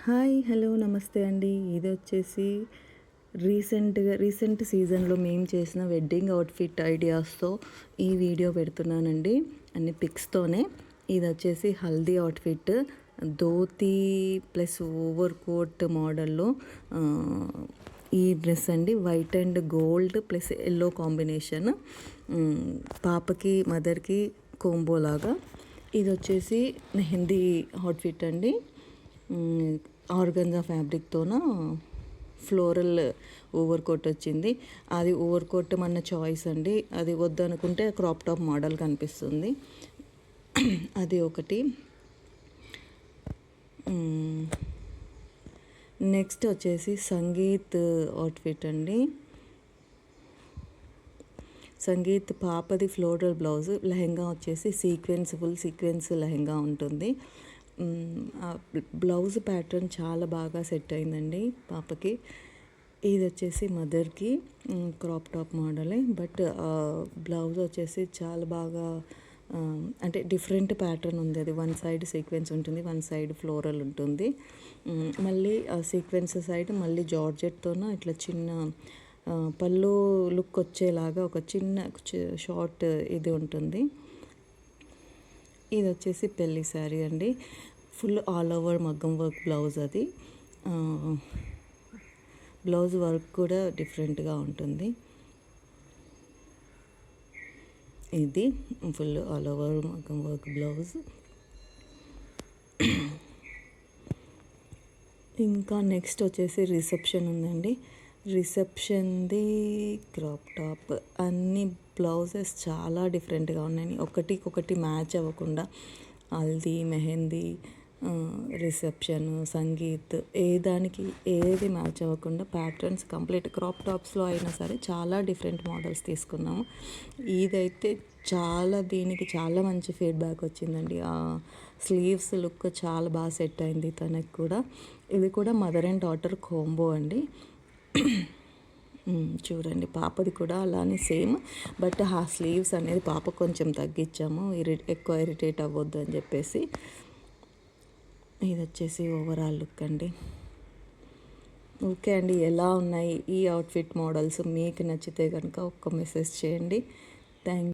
Hi hello నమస్తే అండి. ఇది వచ్చేసి రీసెంట్ సీజన్లో మేము చేసిన వెడ్డింగ్ అవుట్ఫిట్ ఐడియాస్తో ఈ వీడియో పెడుతున్నానండి, అన్ని పిక్స్తోనే. ఇది వచ్చేసి haldi outfit, dhoti plus over coat మోడల్లో ఈ డ్రెస్ అండి. White and gold plus yellow combination, పాపకి మదర్కి కోంబో లాగా. ఇది వచ్చేసి మెహందీ అవుట్ఫిట్ అండి. ఆర్గంజా ఫ్యాబ్రిక్తోన ఫ్లోరల్ ఓవర్ కోట్ వచ్చింది. అది ఓవర్ కోట్ మన చాయిస్ అండి. అది వద్దనుకుంటే క్రాప్ టాప్ మోడల్ కనిపిస్తుంది. అది ఒకటి. నెక్స్ట్ వచ్చేసి సంగీత్ అవుట్ఫిట్ అండి. సంగీత్ పాపది ఫ్లోరల్ బ్లౌజ్, లెహెంగా వచ్చేసి ఫుల్ సీక్వెన్స్ లెహెంగా ఉంటుంది. బ్లౌజ్ ప్యాటర్న్ చాలా బాగా సెట్ అయిందండి పాపకి. ఇది వచ్చేసి మదర్కి క్రాప్ టాప్ మోడలే, బట్ బ్లౌజ్ వచ్చేసి చాలా బాగా అంటే డిఫరెంట్ ప్యాటర్న్ ఉంది. అది వన్ సైడ్ సీక్వెన్స్ ఉంటుంది, వన్ సైడ్ ఫ్లోరల్ ఉంటుంది. మళ్ళీ ఆ సీక్వెన్స్ సైడ్ మళ్ళీ జార్జెట్తోన ఇట్లా చిన్న పళ్ళు లుక్ వచ్చేలాగా ఒక చిన్న షార్ట్ ఇది ఉంటుంది. ఇది వచ్చేసి పెళ్లి శారీ అండి. ఫుల్ ఆల్ ఓవర్ మగ్గం వర్క్ బ్లౌజ్. అది బ్లౌజ్ వర్క్ కూడా డిఫరెంట్గా ఉంటుంది. ఇది ఫుల్ ఆల్ ఓవర్ మగ్గం వర్క్ బ్లౌజ్. ఇంకా నెక్స్ట్ వచ్చేసి రిసెప్షన్ ఉందండి. రిసెప్షన్ది క్రాప్ టాప్. అన్ని బ్లౌజెస్ చాలా డిఫరెంట్గా ఉన్నాయి, ఒకటి మ్యాచ్ అవ్వకుండా. హల్దీ, మెహందీ, రిసెప్షన్, సంగీత్, దానికి ఏది మ్యాచ్ అవ్వకుండా ప్యాటర్న్స్ కంప్లీట్ క్రాప్ టాప్స్లో అయినా సరే చాలా డిఫరెంట్ మోడల్స్ తీసుకున్నాము. ఇదైతే దీనికి చాలా మంచి ఫీడ్బ్యాక్ వచ్చిందండి. ఆ స్లీవ్స్ లుక్ చాలా బాగా సెట్ అయింది తనకి కూడా. ఇది కూడా మదర్ అండ్ డాటర్ కోంబో అండి. చూడండి, పాపది కూడా అలానే సేమ్, బట్ ఆ స్లీవ్స్ అనేది పాప కొంచెం తగ్గించాము, ఎక్కువ ఇరిటేట్ అవ్వద్దు అని చెప్పేసి. ఇది వచ్చేసి ఓవరాల్ లుక్ అండి. ఓకే అండి, ఎలా ఉన్నాయి ఈ అవుట్ఫిట్ మోడల్స్? మీకు నచ్చితే కనుక ఒక్క మెసేజ్ చేయండి. థ్యాంక్